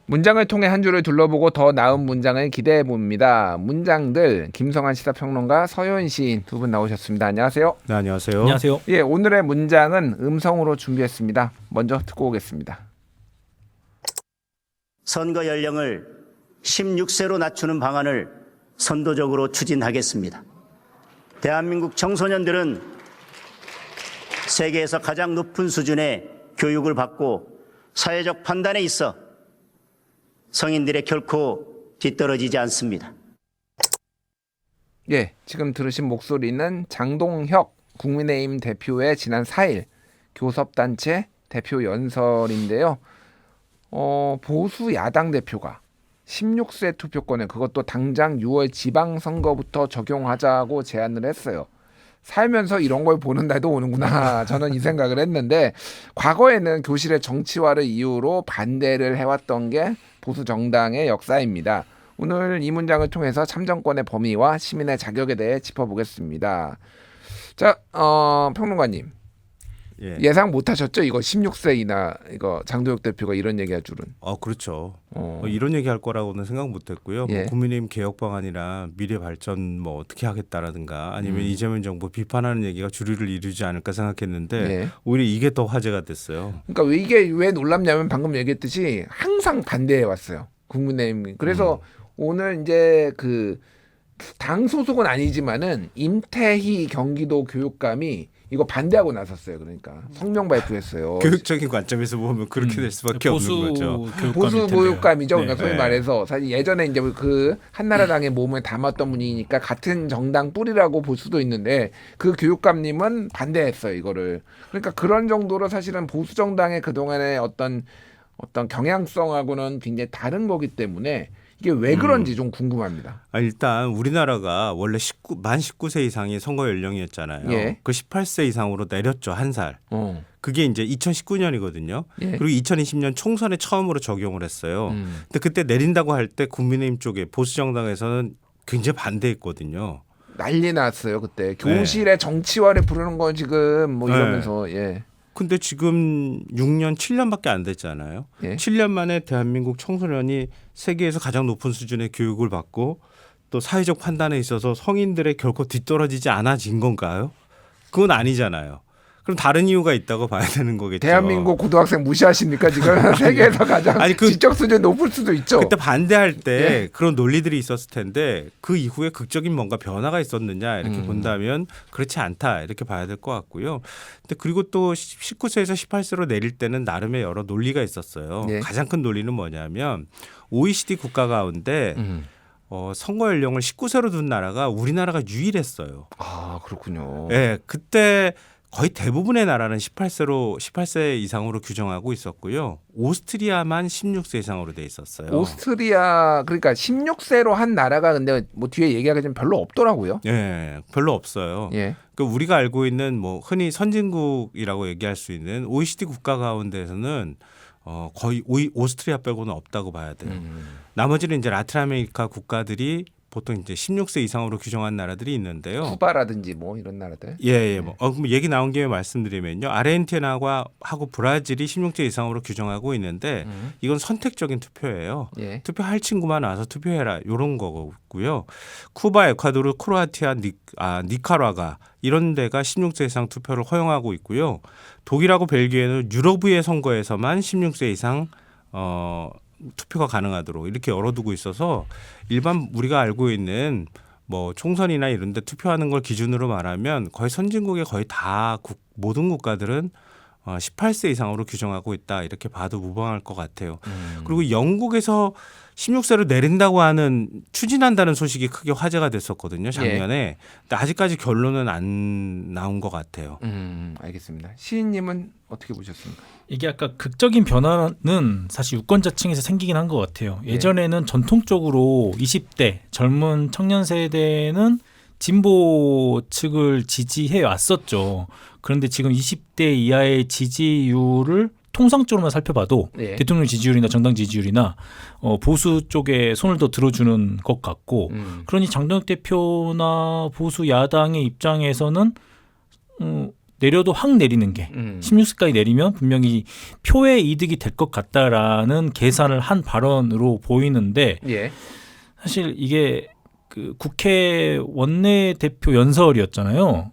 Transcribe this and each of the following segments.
문장을 통해 한 줄을 둘러보고 더 나은 문장을 기대해 봅니다. 문장들 김성환 시사평론가 서효은 시인 두 분 나오셨습니다. 안녕하세요. 네, 안녕하세요. 안녕하세요. 예, 오늘의 문장은 음성으로 준비했습니다. 먼저 듣고 오겠습니다. 선거 연령을 16세로 낮추는 방안을 선도적으로 추진하겠습니다. 대한민국 청소년들은 세계에서 가장 높은 수준의 교육을 받고 사회적 판단에 있어 성인들의 결코 뒤떨어지지 않습니다. 예, 지금 들으신 목소리는 장동혁 국민의힘 대표의 지난 4일 교섭단체 대표 연설인데요. 보수 야당 대표가 16세 투표권을 그것도 당장 6월 지방선거부터 적용하자고 제안을 했어요. 살면서 이런 걸 보는 날도 오는구나. 저는 이 생각을 했는데 과거에는 교실의 정치화를 이유로 반대를 해왔던 게 보수 정당의 역사입니다. 오늘 이 문장을 통해서 참정권의 범위와 시민의 자격에 대해 짚어보겠습니다. 자, 평론가님. 예상 못하셨죠? 이거 16세이나 이거 장도혁 대표가 이런 얘기할 줄은. 그렇죠. 이런 얘기할 거라고는 생각 못했고요. 예. 뭐 국민의힘 개혁 방안이나 미래 발전 뭐 어떻게 하겠다라든가 아니면 이재명 정부 비판하는 얘기가 주류를 이루지 않을까 생각했는데 예. 오히려 이게 더 화제가 됐어요. 그러니까 이게 왜 놀랍냐면 방금 얘기했듯이 항상 반대해 왔어요. 국민의힘. 그래서 오늘 이제 그 당 소속은 아니지만은 임태희 경기도 교육감이 이거 반대하고 나섰어요. 그러니까 성명 발표했어요. 교육적인 관점에서 보면 그렇게 될 수밖에 없는 거죠. 보수 교육감이죠. 그러니까 소위 네. 말해서 사실 예전에 이제 그 한나라당의 몸을 담았던 분이니까 같은 정당 뿌리라고 볼 수도 있는데 그 교육감님은 반대했어요. 이거를. 그러니까 그런 정도로 사실은 보수 정당의 그동안의 어떤 경향성하고는 굉장히 다른 거기 때문에 이게 왜 그런지 좀 궁금합니다. 일단 우리나라가 원래 만 19세 이상이 선거 연령이었잖아요. 예. 그 18세 이상으로 내렸죠. 한 살. 그게 이제 2019년이거든요. 예. 그리고 2020년 총선에 처음으로 적용을 했어요. 근데 그때 내린다고 할 때 국민의힘 쪽에 보수 정당에서는 굉장히 반대했거든요. 난리 났어요 그때. 교실의 정치화를 부르는 건 지금 뭐 네. 이러면서 예. 근데 지금 6년, 7년밖에 안 됐잖아요. 예. 7년 만에 대한민국 청소년이 세계에서 가장 높은 수준의 교육을 받고 또 사회적 판단에 있어서 성인들의 결코 뒤떨어지지 않아진 건가요? 그건 아니잖아요. 그럼 다른 이유가 있다고 봐야 되는 거겠죠. 대한민국 고등학생 무시하십니까 지금? 세계에서 가장 지적 수준이 높을 수도 있죠. 그때 반대할 때 예. 그런 논리들이 있었을 텐데 그 이후에 극적인 뭔가 변화가 있었느냐 이렇게 본다면 그렇지 않다 이렇게 봐야 될 것 같고요. 근데 그리고 또 19세에서 18세로 내릴 때는 나름의 여러 논리가 있었어요. 예. 가장 큰 논리는 뭐냐면 OECD 국가 가운데 선거 연령을 19세로 둔 나라가 우리나라가 유일했어요. 아 그렇군요. 네, 그때 거의 대부분의 나라는 18세 이상으로 규정하고 있었고요. 오스트리아만 16세 이상으로 돼 있었어요. 오스트리아 그러니까 16세로 한 나라가 근데 뭐 뒤에 얘기하기 좀 별로 없더라고요. 예, 별로 없어요. 예. 그러니까 우리가 알고 있는 뭐 흔히 선진국이라고 얘기할 수 있는 OECD 국가 가운데서는 거의 오스트리아 빼고는 없다고 봐야 돼요. 나머지는 이제 라틴 아메리카 국가들이 보통 이제 16세 이상으로 규정한 나라들이 있는데요. 쿠바라든지 뭐 이런 나라들. 예. 그럼 얘기 나온 김에 말씀드리면요. 아르헨티나하고 브라질이 16세 이상으로 규정하고 있는데 이건 선택적인 투표예요. 예. 투표할 친구만 와서 투표해라 이런 거고요. 쿠바, 에콰도르, 크로아티아, 니카라과 이런 데가 16세 이상 투표를 허용하고 있고요. 독일하고 벨기에는 유럽의 선거에서만 16세 이상 투표가 가능하도록 이렇게 열어두고 있어서 일반 우리가 알고 있는 뭐 총선이나 이런 데 투표하는 걸 기준으로 말하면 거의 선진국의 거의 다 모든 국가들은 18세 이상으로 규정하고 있다 이렇게 봐도 무방할 것 같아요. 그리고 영국에서 16세로 내린다고 하는 추진한다는 소식이 크게 화제가 됐었거든요. 작년에. 근데 아직까지 결론은 안 나온 것 같아요. 알겠습니다. 시인님은 어떻게 보셨습니까? 이게 아까 극적인 변화는 사실 유권자층에서 생기긴 한 것 같아요. 예전에는 전통적으로 20대 젊은 청년 세대는 진보 측을 지지해 왔었죠. 그런데 지금 20대 이하의 지지율을 통상적으로만 살펴봐도 대통령 지지율이나 정당 지지율이나 보수 쪽에 손을 더 들어주는 것 같고 그러니 장동혁 대표나 보수 야당의 입장에서는 내려도 확 내리는 게 16세까지 내리면 분명히 표의 이득이 될 것 같다라는 계산을 한 발언으로 보이는데 예. 사실 이게 그 국회 원내대표 연설이었잖아요.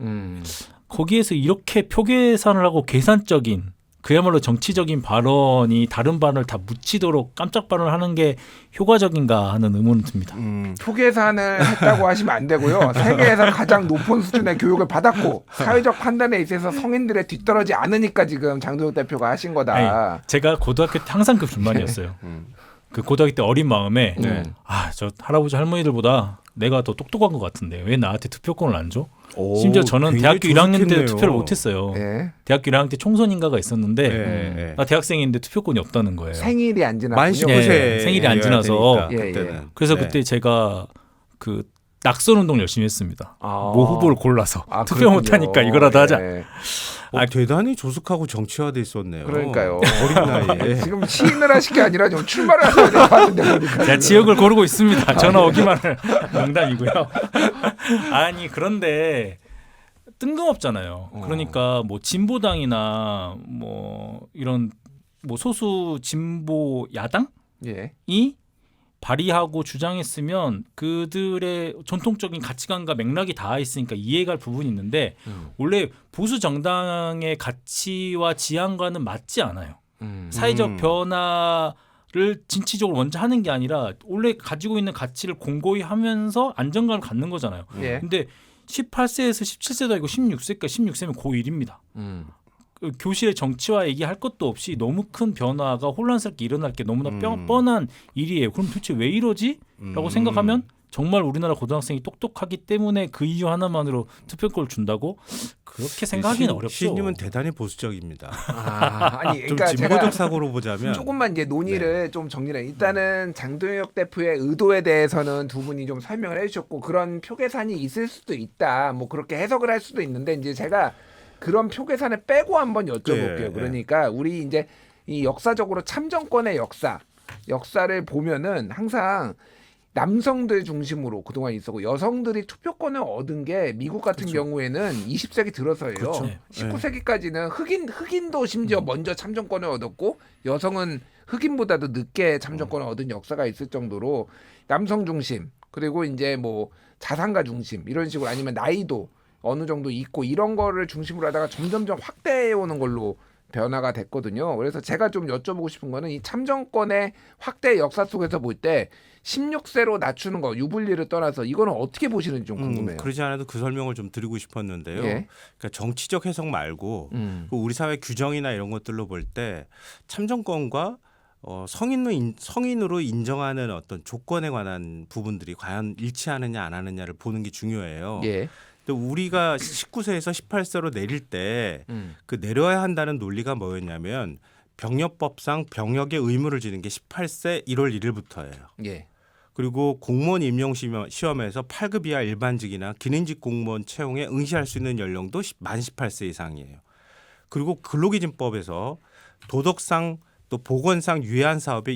거기에서 이렇게 표 계산을 하고 계산적인 그야말로 정치적인 발언이 다른 발언을 다 묻히도록 깜짝 발언을 하는 게 효과적인가 하는 의문은 듭니다. 표 계산을 했다고 하시면 안 되고요. 세계에서 가장 높은 수준의 교육을 받았고 사회적 판단에 있어서 성인들의 뒤떨어지 않으니까 지금 장동혁 대표가 하신 거다. 아니, 제가 고등학교 때 항상 그 불만이었어요. 그 고등학교 때 어린 마음에 네. 저 할아버지 할머니들보다 내가 더 똑똑한 것 같은데 왜 나한테 투표권을 안 줘? 오, 심지어 저는 굉장히 대학교 1학년 때 조숙했네요. 투표를 못했어요. 예. 대학교 1학년 때 총선인가가 있었는데 예. 나 대학생인데 투표권이 없다는 거예요. 생일이 안 만 지났군요. 19세 예, 생일이 안 지나서. 예, 예. 그때는. 그래서 네. 그때 제가 그 낙선 운동 열심히 했습니다. 아. 모 후보를 골라서 아, 투표 그렇군요. 못하니까 이거라도 하자. 예. 대단히 조숙하고 정치화돼 있었네요. 그러니까요. 어린 나이에. 지금 시인을 하실 게 아니라 좀 출마를 하셔야 될 것 같은데 보니까. 제가 지역을 고르고 있습니다. 전화 오기만을 농담이고요. 아니 그런데 뜬금없잖아요. 그러니까 뭐 진보당이나 뭐 이런 뭐 소수 진보 야당이 예. 발의하고 주장했으면 그들의 전통적인 가치관과 맥락이 닿아 있으니까 이해갈 부분이 있는데 원래 보수 정당의 가치와 지향과는 맞지 않아요. 사회적 변화를 진취적으로 먼저 하는 게 아니라 원래 가지고 있는 가치를 공고히 하면서 안정감을 갖는 거잖아요. 예. 근데 18세에서 17세도 아니고 16세까지 16세면 고1입니다. 그 교실의 정치화 얘기할 것도 없이 너무 큰 변화가 혼란스럽게 일어날 게 너무나 뻔한 일이에요. 그럼 도대체 왜 이러지? 라고 생각하면 정말 우리나라 고등학생이 똑똑하기 때문에 그 이유 하나만으로 투표권을 준다고? 그렇게 생각하기는 어렵죠. 시인님은 대단히 보수적입니다. 아니 좀 그러니까 진보적 제가 사고로 보자면 조금만 이제 논의를 좀 정리를 일단은 장동혁 대표의 의도에 대해서는 두 분이 좀 설명을 해주셨고 그런 표 계산이 있을 수도 있다 뭐 그렇게 해석을 할 수도 있는데 이제 제가 그런 표 계산을 빼고 한번 여쭤볼게요. 네, 그러니까 우리 이제 이 역사적으로 참정권의 역사를 보면은 항상 남성들 중심으로 그동안 있었고 여성들이 투표권을 얻은 게 미국 같은 경우에는 20세기 들어서예요. 그렇죠. 네. 19세기까지는 흑인도 심지어 먼저 참정권을 얻었고 여성은 흑인보다도 늦게 참정권을 얻은 역사가 있을 정도로 남성 중심 그리고 이제 뭐 자산가 중심 이런 식으로 아니면 나이도 어느 정도 있고 이런 거를 중심으로 하다가 점점점 확대해 오는 걸로 변화가 됐거든요. 그래서 제가 좀 여쭤보고 싶은 거는 이 참정권의 확대 역사 속에서 볼 때 16세로 낮추는 거 유불리를 떠나서 이거는 어떻게 보시는지 좀 궁금해요. 그러지 않아도 그 설명을 좀 드리고 싶었는데요. 예. 그러니까 정치적 해석 말고 그 우리 사회 규정이나 이런 것들로 볼 때 참정권과 성인으로 인정하는 어떤 조건에 관한 부분들이 과연 일치하느냐 안 하느냐를 보는 게 중요해요. 예. 근데 우리가 19세에서 18세로 내릴 때 그 내려야 한다는 논리가 뭐였냐면 병역법상 병역의 의무를 지는 게 18세 1월 1일부터예요. 예. 그리고 공무원 임용 시험에서 8급 이하 일반직이나 기능직 공무원 채용에 응시할 수 있는 연령도 만 18세 이상이에요. 그리고 근로기준법에서 도덕상 또 보건상 유해한 사업에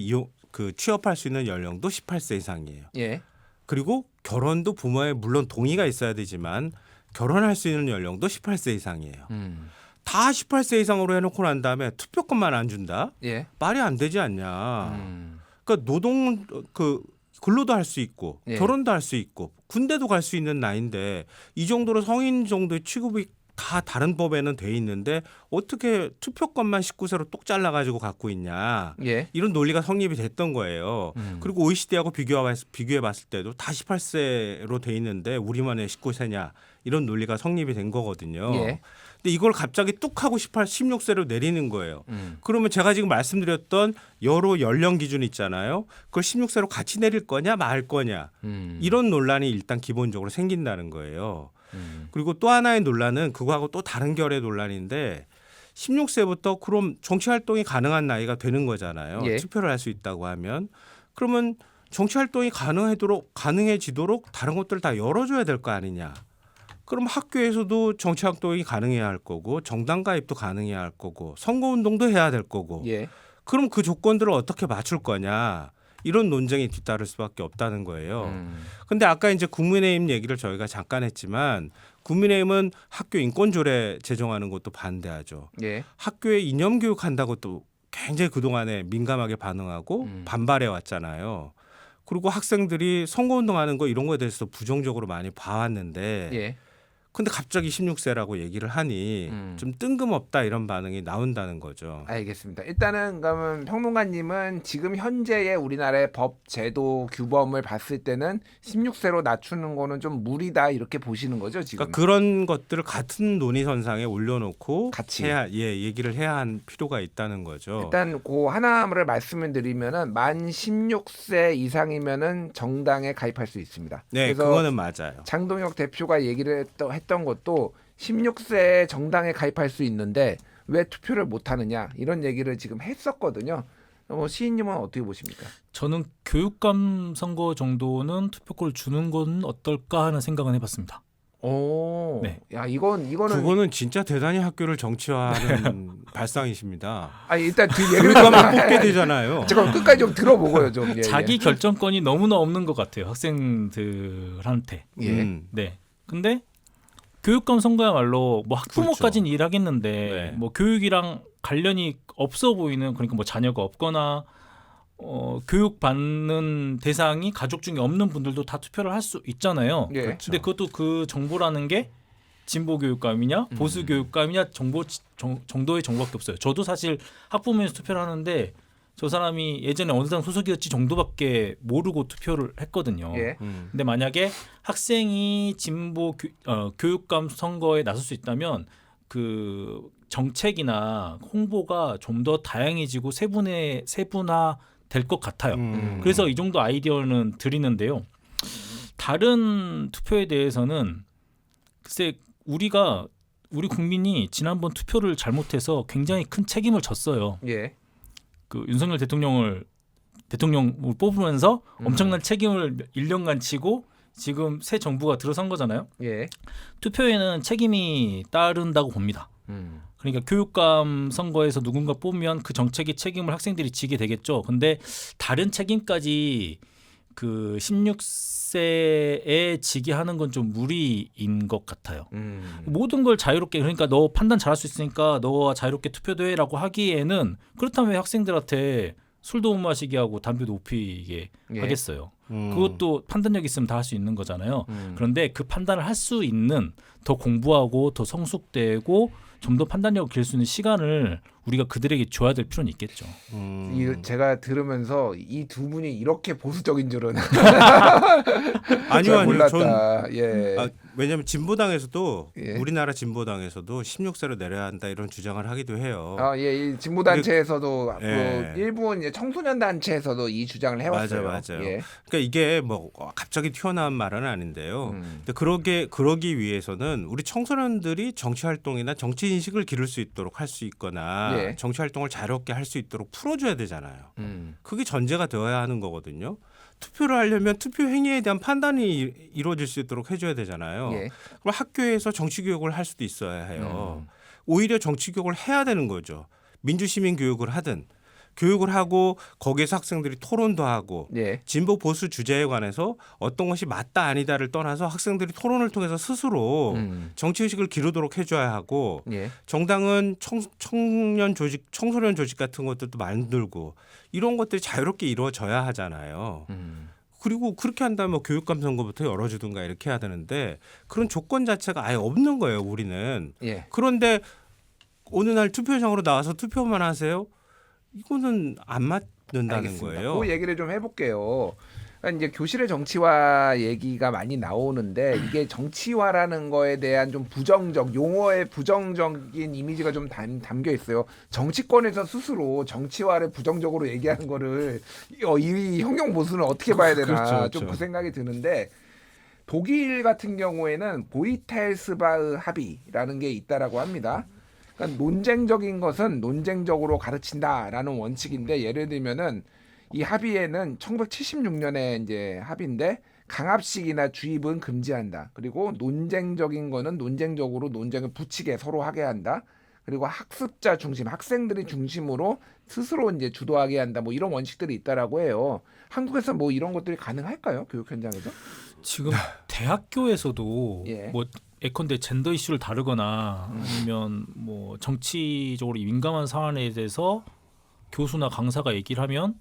취업할 수 있는 연령도 18세 이상이에요. 예. 그리고 결혼도 부모의 물론 동의가 있어야 되지만 결혼할 수 있는 연령도 18세 이상이에요. 다 18세 이상으로 해놓고 난 다음에 투표권만 안 준다? 예. 말이 안 되지 않냐. 그러니까 근로도 할 수 있고 예. 결혼도 할 수 있고 군대도 갈 수 있는 나이인데 이 정도로 성인 정도의 취급이 다 다른 법에는 돼 있는데 어떻게 투표권만 19세로 똑 잘라가지고 갖고 있냐. 예. 이런 논리가 성립이 됐던 거예요. 그리고 OECD 하고 비교해 봤을 때도 다 18세로 돼 있는데 우리만의 19세냐 이런 논리가 성립이 된 거거든요. 예. 근데 이걸 갑자기 뚝 하고 16세로 내리는 거예요. 그러면 제가 지금 말씀드렸던 여러 연령 기준 있잖아요. 그걸 16세로 같이 내릴 거냐 말 거냐 이런 논란이 일단 기본적으로 생긴다는 거예요. 그리고 또 하나의 논란은 그거하고 또 다른 결의 논란인데 16세부터 그럼 정치활동이 가능한 나이가 되는 거잖아요. 예. 투표를 할 수 있다고 하면 그러면 정치활동이 가능해지도록 다른 것들을 다 열어줘야 될 거 아니냐. 그럼 학교에서도 정치활동이 가능해야 할 거고 정당 가입도 가능해야 할 거고 선거운동도 해야 될 거고 예. 그럼 그 조건들을 어떻게 맞출 거냐. 이런 논쟁이 뒤따를 수밖에 없다는 거예요. 근데 아까 이제 국민의힘 얘기를 저희가 잠깐 했지만 국민의힘은 학교 인권조례 제정하는 것도 반대하죠. 예. 학교에 이념 교육한다고 또 굉장히 그동안에 민감하게 반응하고 반발해 왔잖아요. 그리고 학생들이 선거운동하는 거 이런 거에 대해서 부정적으로 많이 봐왔는데 예. 근데 갑자기 16세라고 얘기를 하니 좀 뜬금없다 이런 반응이 나온다는 거죠. 알겠습니다. 일단은 그러면 평론가님은 지금 현재의 우리나라의 법, 제도, 규범을 봤을 때는 16세로 낮추는 거는 좀 무리다 이렇게 보시는 거죠 지금? 그러니까 그런 것들을 같은 논의선상에 올려놓고 같이. 얘기를 해야 할 필요가 있다는 거죠. 일단 그 하나를 말씀을 드리면은 만 16세 이상이면은 정당에 가입할 수 있습니다. 네, 그래서 그거는 맞아요. 장동혁 대표가 얘기를 했던 것도 16세 정당에 가입할 수 있는데 왜 투표를 못 하느냐 이런 얘기를 지금 했었거든요. 시인님은 어떻게 보십니까? 저는 교육감 선거 정도는 투표권을 주는 건 어떨까 하는 생각은 해봤습니다. 오, 네. 야 이거는 그거는 진짜 대단히 학교를 정치화하는 발상이십니다. 아니 일단 얘기를 교육감을 뽑게 되잖아요. 잠깐 끝까지 좀 들어보고요 좀. 예, 자기 결정권이 너무나 없는 것 같아요. 학생들한테. 예. 네. 근데 교육감 선거야말로 뭐 학부모까지는 일하겠는데 네. 뭐 교육이랑 관련이 없어 보이는 그러니까 뭐 자녀가 없거나 교육 받는 대상이 가족 중에 없는 분들도 다 투표를 할 수 있잖아요. 예. 그렇죠. 근데 그것도 그 정보라는 게 진보 교육감이냐 보수 교육감이냐 정도의 정보밖에 없어요. 저도 사실 학부모에서 투표를 하는데 저 사람이 예전에 어느 당 소속이었지 정도밖에 모르고 투표를 했거든요. 예. 근데 만약에 학생이 진보 교육감 선거에 나설 수 있다면 그 정책이나 홍보가 좀 더 다양해지고 세분화 될 것 같아요. 그래서 이 정도 아이디어는 드리는데요. 다른 투표에 대해서는 글쎄 우리 국민이 지난번 투표를 잘못해서 굉장히 큰 책임을 졌어요. 예. 그 윤석열 대통령을 뽑으면서 엄청난 책임을 1년간 지고 지금 새 정부가 들어선 거잖아요. 예. 투표에는 책임이 따른다고 봅니다. 그러니까 교육감 선거에서 누군가 뽑으면 그 정책의 책임을 학생들이 지게 되겠죠. 근데 다른 책임까지 그 16세에 지게 하는 건 좀 무리인 것 같아요. 모든 걸 자유롭게 그러니까 너 판단 잘할 수 있으니까 너와 자유롭게 투표도 해라고 하기에는 그렇다면 왜 학생들한테 술도 못 마시게 하고 담배도 못 피게 예. 하겠어요. 그것도 판단력 있으면 다 할 수 있는 거잖아요. 그런데 그 판단을 할 수 있는 더 공부하고 더 성숙되고 좀 더 판단력을 기를 수 있는 시간을 우리가 그들에게 줘야 될 필요는 있겠죠. 제가 들으면서 이 두 분이 이렇게 보수적인 줄은 아니요. 몰랐다. 예. 왜냐하면 진보당에서도 예. 우리나라 진보당에서도 16세로 내려야 한다 이런 주장을 하기도 해요. 예, 이 진보 단체에서도 예. 그 일부 이제 청소년 단체에서도 이 주장을 해왔어요. 맞아요. 예. 그러니까 이게 뭐 갑자기 튀어나온 말은 아닌데요. 근데 그러기 위해서는 우리 청소년들이 정치 활동이나 정치 인식을 기를 수 있도록 할 수 있거나 예. 정치 활동을 자유롭게 할 수 있도록 풀어줘야 되잖아요. 그게 전제가 되어야 하는 거거든요. 투표를 하려면 투표 행위에 대한 판단이 이루어질 수 있도록 해줘야 되잖아요. 예. 그럼 학교에서 정치 교육을 할 수도 있어야 해요. 오히려 정치 교육을 해야 되는 거죠. 민주시민 교육을 하든 교육을 하고 거기에서 학생들이 토론도 하고 예. 진보 보수 주제에 관해서 어떤 것이 맞다 아니다를 떠나서 학생들이 토론을 통해서 스스로 정치의식을 기르도록 해줘야 하고 예. 정당은 청소년 조직 같은 것들도 만들고 이런 것들이 자유롭게 이루어져야 하잖아요. 그리고 그렇게 한다면 뭐 교육감 선거부터 열어주든가 이렇게 해야 되는데 그런 조건 자체가 아예 없는 거예요. 우리는. 예. 그런데 어느 날 투표장으로 나와서 투표만 하세요? 이거는 안 맞는다는 알겠습니다. 거예요. 그 얘기를 좀 해볼게요. 그러니까 이제 교실의 정치화 얘기가 많이 나오는데 이게 정치화라는 거에 대한 좀 용어의 부정적인 이미지가 좀 담겨 있어요. 정치권에서 스스로 정치화를 부정적으로 얘기하는 거를 이 형용 보수는 어떻게 봐야 되나 그렇죠. 좀 그 생각이 드는데 독일 같은 경우에는 보이텔스바흐 합의라는 게 있다라고 합니다. 그러니까 논쟁적인 것은 논쟁적으로 가르친다라는 원칙인데 예를 들면은 이 합의에는 1976년에 이제 합의인데 강압식이나 주입은 금지한다. 그리고 논쟁적인 거는 논쟁적으로 논쟁을 붙이게 서로 하게 한다. 그리고 학습자 중심, 학생들이 중심으로 스스로 이제 주도하게 한다. 뭐 이런 원칙들이 있다라고 해요. 한국에서 뭐 이런 것들이 가능할까요? 교육 현장에서? 지금 대학교에서도 예. 뭐 예컨대 젠더 이슈를 다루거나 아니면 뭐 정치적으로 민감한 사안에 대해서 교수나 강사가 얘기를 하면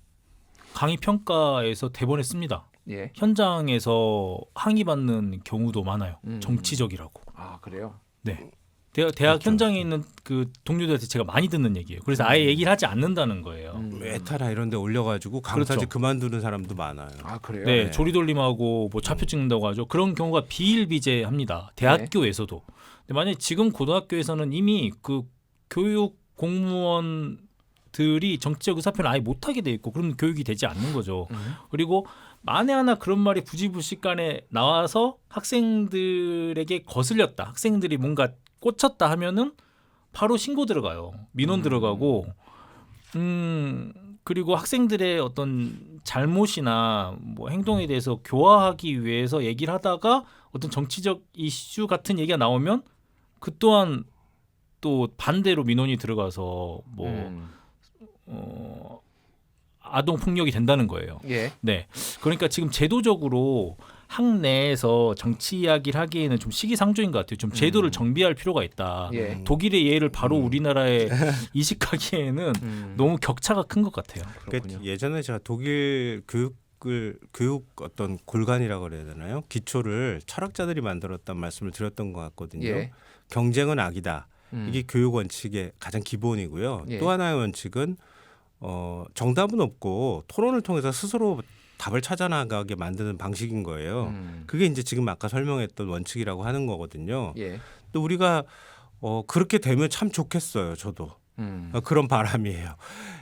강의 평가에서 대본에 씁니다. 예. 현장에서 항의받는 경우도 많아요. 정치적이라고. 아, 그래요? 네. 대학 현장에 있는 그 동료들한테 제가 많이 듣는 얘기예요. 그래서 아예 얘기를 하지 않는다는 거예요. 메타나 이런 데 올려가지고 강사직 그렇죠. 그만두는 사람도 많아요. 아, 그래요? 네, 네. 조리돌림하고 뭐 좌표 찍는다고 하죠. 그런 경우가 비일비재합니다. 대학교에서도. 근데 만약에 지금 고등학교에서는 이미 그 교육 공무원들이 정치적 의사표현을 아예 못하게 돼 있고 그런 교육이 되지 않는 거죠. 그리고 만에 하나 그런 말이 부지불식간에 나와서 학생들에게 거슬렸다. 학생들이 뭔가 꽂혔다 하면은 바로 신고 들어가요. 민원 들어가고 그리고 학생들의 어떤 잘못이나 뭐 행동에 대해서 교화하기 위해서 얘기를 하다가 어떤 정치적 이슈 같은 얘기가 나오면 그 또한 또 반대로 민원이 들어가서 뭐 아동 폭력이 된다는 거예요. 예. 네. 그러니까 지금 제도적으로 학내에서 정치 이야기를 하기에는 좀 시기상조인 것 같아요. 좀 제도를 정비할 필요가 있다. 예. 독일의 예를 바로 우리나라에 이식하기에는 너무 격차가 큰 것 같아요. 그렇군요. 예전에 제가 독일 교육 어떤 골간이라고 그래야 되나요? 기초를 철학자들이 만들었다는 말씀을 드렸던 것 같거든요. 예. 경쟁은 악이다. 이게 교육 원칙의 가장 기본이고요. 예. 또 하나의 원칙은 정답은 없고 토론을 통해서 스스로 답을 찾아나가게 만드는 방식인 거예요. 그게 이제 지금 아까 설명했던 원칙이라고 하는 거거든요. 예. 또 우리가 그렇게 되면 참 좋겠어요. 저도 그런 바람이에요.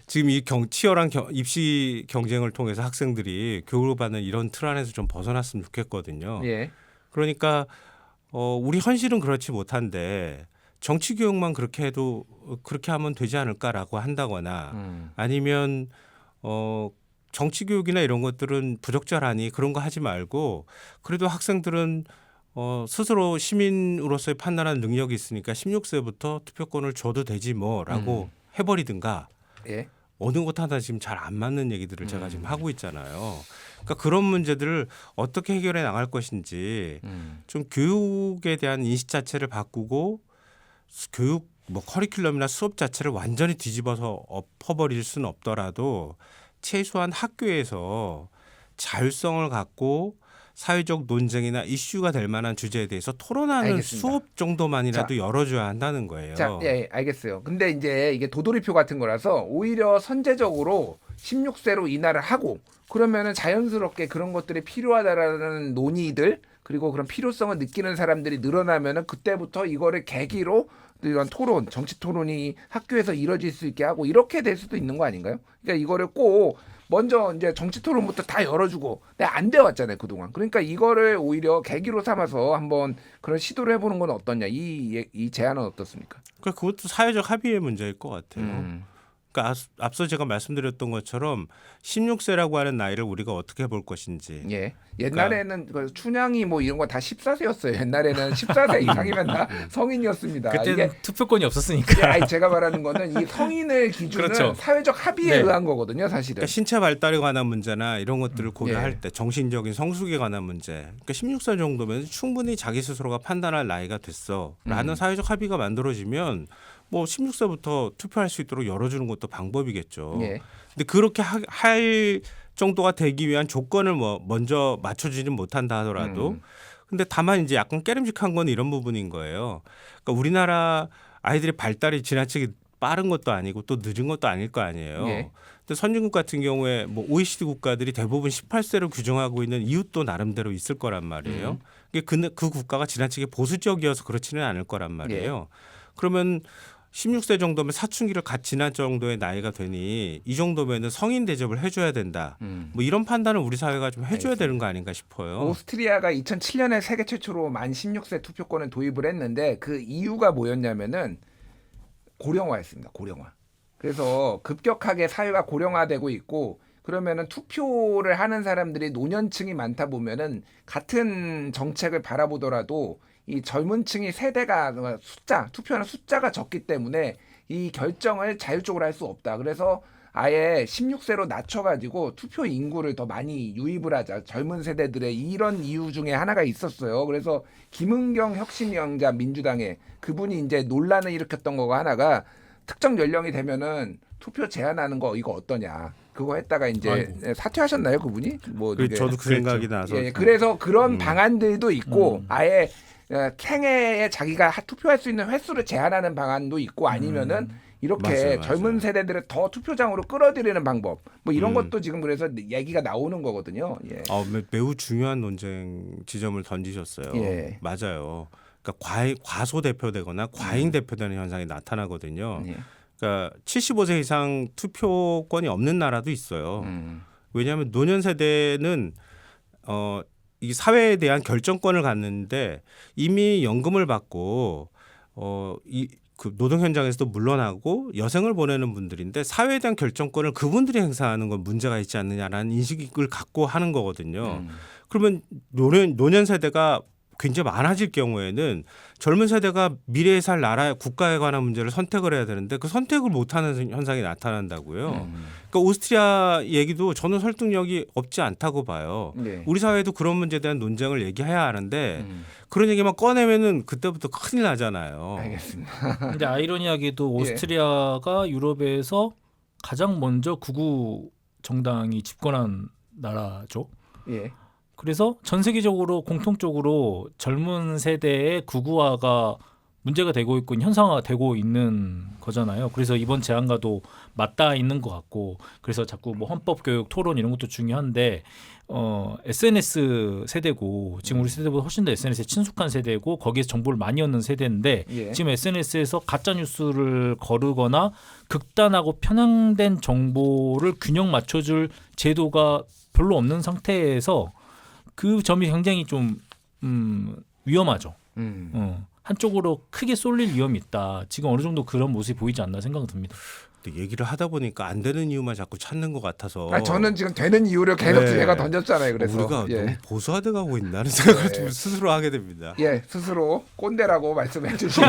지금 이 치열한 입시 경쟁을 통해서 학생들이 교육을 받는 이런 틀 안에서 좀 벗어났으면 좋겠거든요. 예. 그러니까 우리 현실은 그렇지 못한데 정치 교육만 그렇게 해도 그렇게 하면 되지 않을까라고 한다거나 아니면 정치 교육이나 이런 것들은 부적절하니 그런 거 하지 말고 그래도 학생들은 스스로 시민으로서의 판단하는 능력이 있으니까 16세부터 투표권을 줘도 되지 뭐라고 해버리든가 예. 어느 것 하나 지금 잘 안 맞는 얘기들을 제가 지금 하고 있잖아요. 그러니까 그런 문제들을 어떻게 해결해 나갈 것인지 좀 교육에 대한 인식 자체를 바꾸고 교육 뭐 커리큘럼이나 수업 자체를 완전히 뒤집어서 엎어버릴 수는 없더라도 최소한 학교에서 자율성을 갖고 사회적 논쟁이나 이슈가 될 만한 주제에 대해서 토론하는 알겠습니다. 수업 정도만이라도 열어줘야 한다는 거예요. 자, 예, 알겠어요. 근데 이제 이게 도돌이표 같은 거라서 오히려 선제적으로 16세로 인하를 하고 그러면은 자연스럽게 그런 것들이 필요하다라는 논의들 그리고 그런 필요성을 느끼는 사람들이 늘어나면은 그때부터 이거를 계기로 이런 토론, 정치 토론이 학교에서 이루어질 수 있게 하고 이렇게 될 수도 있는 거 아닌가요? 그러니까 이거를 꼭 먼저 이제 정치 토론부터 다 열어주고 안 돼 왔잖아요 그동안. 그러니까 이거를 오히려 계기로 삼아서 한번 그런 시도를 해보는 건 어떠냐 이 제안은 어떻습니까? 그러니까 그것도 사회적 합의의 문제일 것 같아요. 그러니까 앞서 제가 말씀드렸던 것처럼 16세라고 하는 나이를 우리가 어떻게 볼 것인지. 예. 옛날에는 그 춘향이 뭐 이런 거 다 14세였어요. 옛날에는 14세 이상이면 다 성인이었습니다. 그때는 이게 투표권이 없었으니까. 아니, 제가 말하는 거는 이 성인을 기준은 그렇죠. 사회적 합의에 네. 의한 거거든요, 사실은. 그러니까 신체 발달에 관한 문제나 이런 것들을 고려할 때 정신적인 성숙에 관한 문제. 그러니까 16세 정도면 충분히 자기 스스로가 판단할 나이가 됐어라는 사회적 합의가 만들어지면 뭐 16세부터 투표할 수 있도록 열어주는 것도 방법이겠죠. 예. 근데 그렇게 할 정도가 되기 위한 조건을 뭐 먼저 맞춰주지는 못한다 하더라도 근데 다만 이제 약간 깨름직한 건 이런 부분인 거예요. 그러니까 우리나라 아이들의 발달이 지나치게 빠른 것도 아니고 또 늦은 것도 아닐 거 아니에요. 예. 근데 선진국 같은 경우에 뭐 OECD 국가들이 대부분 18세로 규정하고 있는 이유도 나름대로 있을 거란 말이에요. 그 국가가 지나치게 보수적이어서 그렇지는 않을 거란 말이에요. 그러면 16세 정도면 사춘기를 갓 지난 정도의 나이가 되니 이 정도면은 성인 대접을 해줘야 된다. 뭐 이런 판단을 우리 사회가 좀 해줘야 되는 거 아닌가 싶어요. 오스트리아가 2007년에 세계 최초로 만 16세 투표권을 도입을 했는데 그 이유가 뭐였냐면은 고령화였습니다. 고령화. 그래서 급격하게 사회가 고령화되고 있고 그러면은 투표를 하는 사람들이 노년층이 많다 보면은 같은 정책을 바라보더라도 이 젊은층이 세대가 투표하는 숫자가 적기 때문에 이 결정을 자율적으로 할 수 없다. 그래서 아예 16세로 낮춰가지고 투표 인구를 더 많이 유입을 하자. 젊은 세대들의 이런 이유 중에 하나가 있었어요. 그래서 김은경 혁신위원장 민주당에 그분이 이제 논란을 일으켰던 거가 하나가 특정 연령이 되면은 투표 제한하는 거 이거 어떠냐. 그거 했다가 이제 아이고. 사퇴하셨나요, 그분이? 뭐 이게. 저도 그 생각이 나서 예, 그래서 그런 방안들도 있고 아예 생애에 자기가 투표할 수 있는 횟수를 제한하는 방안도 있고 아니면은 이렇게 맞아요. 젊은 세대들을 더 투표장으로 끌어들이는 방법 뭐 이런 것도 지금 그래서 얘기가 나오는 거거든요. 예. 매우 중요한 논쟁 지점을 던지셨어요. 예. 맞아요. 그러니까 과소 대표되거나 과잉 대표되는 현상이 나타나거든요. 예. 그러니까 75세 이상 투표권이 없는 나라도 있어요. 음. 왜냐하면 노년 세대는 이 사회에 대한 결정권을 갖는데 이미 연금을 받고 그 노동 현장에서도 물러나고 여생을 보내는 분들인데 사회에 대한 결정권을 그분들이 행사하는 건 문제가 있지 않느냐라는 인식을 갖고 하는 거거든요. 그러면 노년 세대가 굉장히 많아질 경우에는 젊은 세대가 미래에 살 나라 국가에 관한 문제를 선택을 해야 되는데 그 선택을 못하는 현상이 나타난다고요. 그러니까 오스트리아 얘기도 저는 설득력이 없지 않다고 봐요. 네. 우리 사회도 그런 문제에 대한 논쟁을 얘기해야 하는데 그런 얘기만 꺼내면은 그때부터 큰일 나잖아요. 알겠습니다. 근데 아이러니하게도 오스트리아가 유럽에서 가장 먼저 극우 정당이 집권한 나라죠. 예. 그래서 전 세계적으로 공통적으로 젊은 세대의 극우화가 문제가 되고 있고 현상화가 되고 있는 거잖아요. 그래서 이번 제안과도 맞닿아 있는 것 같고 그래서 자꾸 뭐 헌법 교육 토론 이런 것도 중요한데 SNS 세대고 지금 우리 세대보다 훨씬 더 SNS에 친숙한 세대고 거기에서 정보를 많이 얻는 세대인데 예. 지금 SNS에서 가짜 뉴스를 거르거나 극단하고 편향된 정보를 균형 맞춰줄 제도가 별로 없는 상태에서 그 점이 굉장히 좀 위험하죠. 한쪽으로 크게 쏠릴 위험이 있다. 지금 어느 정도 그런 모습이 보이지 않나 생각은 듭니다. 근데 얘기를 하다 보니까 안 되는 이유만 자꾸 찾는 것 같아서 저는 지금 되는 이유를 계속 네. 제가 던졌잖아요. 그래서 우리가 예. 너무 보수화돼 가고 있나는 생각을 네. 좀 스스로 하게 됩니다. 예, 스스로 꼰대라고 말씀해 주신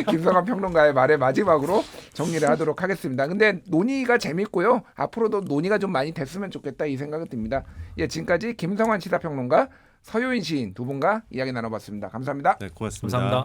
김성환 평론가의 말의 마지막으로 정리를 하도록 하겠습니다. 근데 논의가 재밌고요. 앞으로도 논의가 좀 많이 됐으면 좋겠다 이 생각이 듭니다. 예, 지금까지 김성환 시사평론가 서효인 시인 두 분과 이야기 나눠봤습니다. 감사합니다. 네, 고맙습니다. 감사합니다.